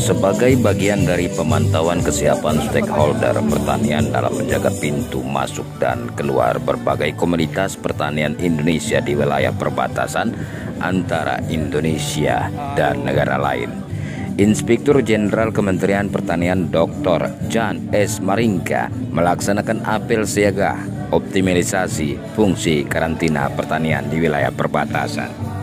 Sebagai bagian dari pemantauan kesiapan stakeholder pertanian dalam menjaga pintu masuk dan keluar berbagai komoditas pertanian Indonesia di wilayah perbatasan antara Indonesia dan negara lain, Inspektur Jenderal Kementerian Pertanian Dr. Jan S. Maringka melaksanakan apel siaga optimalisasi fungsi karantina pertanian di wilayah perbatasan.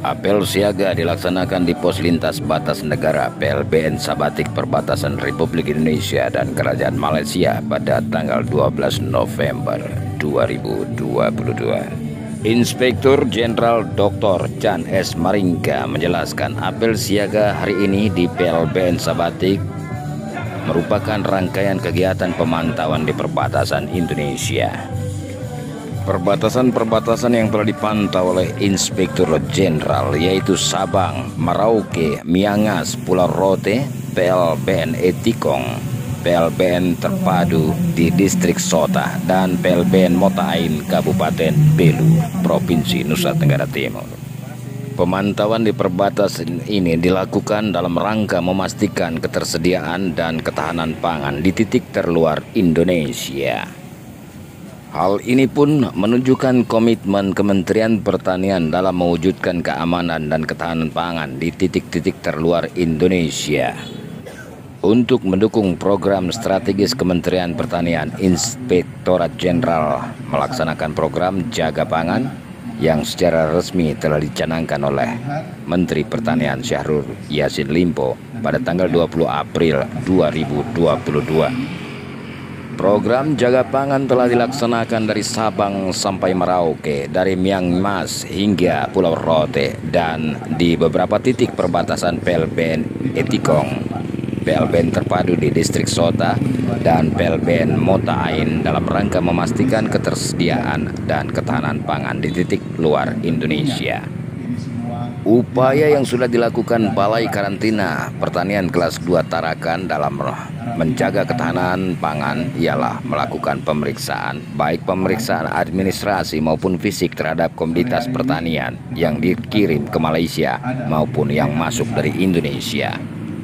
Apel siaga dilaksanakan di pos lintas batas negara PLBN Sabatik perbatasan Republik Indonesia dan Kerajaan Malaysia pada tanggal 12 November 2022. Inspektur Jenderal Dr. Jan S. Maringka menjelaskan apel siaga hari ini di PLBN Sabatik merupakan rangkaian kegiatan pemantauan di perbatasan Indonesia. Perbatasan-perbatasan yang telah dipantau oleh Inspektur Jenderal yaitu Sabang, Merauke, Miangas, Pulau Rote, PLBN Etikong, PLBN Terpadu di Distrik Sota, dan PLBN Motain Kabupaten Belu, Provinsi Nusa Tenggara Timur. Pemantauan di perbatasan ini dilakukan dalam rangka memastikan ketersediaan dan ketahanan pangan di titik terluar Indonesia. Hal ini pun menunjukkan komitmen Kementerian Pertanian dalam mewujudkan keamanan dan ketahanan pangan di titik-titik terluar Indonesia. Untuk mendukung program strategis Kementerian Pertanian, Inspektorat Jenderal melaksanakan program Jaga Pangan yang secara resmi telah dicanangkan oleh Menteri Pertanian Syahrul Yassin Limpo pada tanggal 20 April 2022. Program Jaga Pangan telah dilaksanakan dari Sabang sampai Merauke, dari Miangas hingga Pulau Rote, dan di beberapa titik perbatasan PLBN Etikong, PLBN Terpadu di Distrik Sota, dan PLBN Motain dalam rangka memastikan ketersediaan dan ketahanan pangan di titik luar Indonesia. Upaya yang sudah dilakukan Balai Karantina Pertanian Kelas 2 Tarakan dalam menjaga ketahanan pangan ialah melakukan pemeriksaan, baik pemeriksaan administrasi maupun fisik terhadap komoditas pertanian yang dikirim ke Malaysia maupun yang masuk dari Indonesia.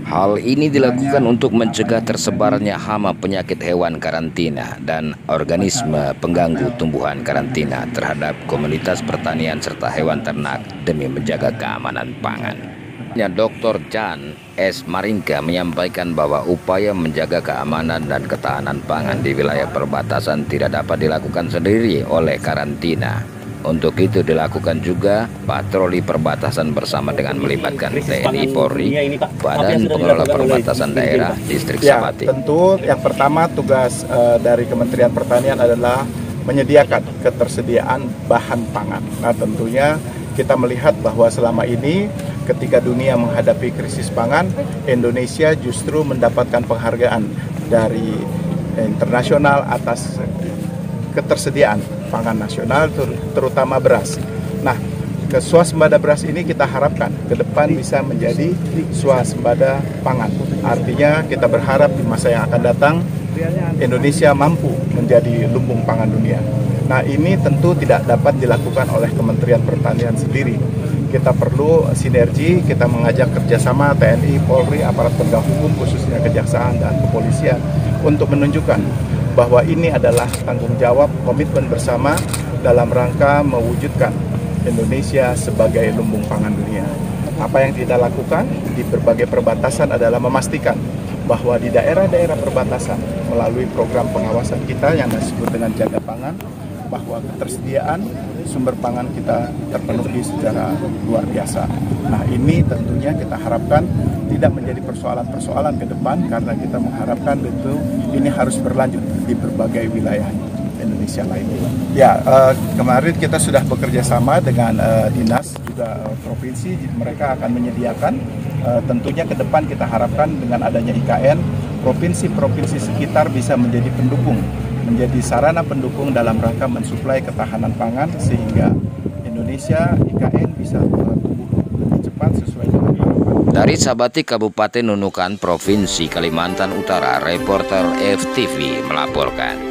Hal ini dilakukan untuk mencegah tersebarnya hama penyakit hewan karantina dan organisme pengganggu tumbuhan karantina terhadap komoditas pertanian serta hewan ternak demi menjaga keamanan pangan. Dr. Jan S. Maringka menyampaikan bahwa upaya menjaga keamanan dan ketahanan pangan di wilayah perbatasan tidak dapat dilakukan sendiri oleh karantina. Untuk itu dilakukan juga patroli perbatasan bersama dengan melibatkan TNI Polri, Badan Pengelola Perbatasan Daerah Distrik Sabatik. Tentu yang pertama tugas dari Kementerian Pertanian adalah menyediakan ketersediaan bahan pangan. Nah tentunya kita melihat bahwa selama ini ketika dunia menghadapi krisis pangan, Indonesia justru mendapatkan penghargaan dari internasional atas ketersediaan pangan nasional, terutama beras. Nah, swasembada beras ini kita harapkan ke depan bisa menjadi swasembada pangan. Artinya kita berharap di masa yang akan datang Indonesia mampu menjadi lumbung pangan dunia. Nah, ini tentu tidak dapat dilakukan oleh Kementerian Pertanian sendiri. Kita perlu sinergi, kita mengajak kerjasama TNI, Polri, aparat penegak hukum, khususnya kejaksaan dan kepolisian untuk menunjukkan bahwa ini adalah tanggung jawab komitmen bersama dalam rangka mewujudkan Indonesia sebagai lumbung pangan dunia. Apa yang kita lakukan di berbagai perbatasan adalah memastikan bahwa di daerah-daerah perbatasan melalui program pengawasan kita yang disebut dengan Jaga Pangan, bahwa ketersediaan sumber pangan kita terpenuhi secara luar biasa. Nah ini tentunya kita harapkan tidak menjadi persoalan-persoalan ke depan karena kita mengharapkan itu ini harus berlanjut di berbagai wilayah Indonesia lainnya. Ya, kemarin kita sudah bekerja sama dengan dinas juga provinsi, mereka akan menyediakan tentunya ke depan kita harapkan dengan adanya IKN, provinsi-provinsi sekitar bisa menjadi pendukung, menjadi sarana pendukung dalam rangka mensuplai ketahanan pangan sehingga Indonesia IKN bisa tumbuh lebih cepat sesuai dengan harapan. Dari Sabatik, Kabupaten Nunukan, Provinsi Kalimantan Utara, reporter FTV melaporkan.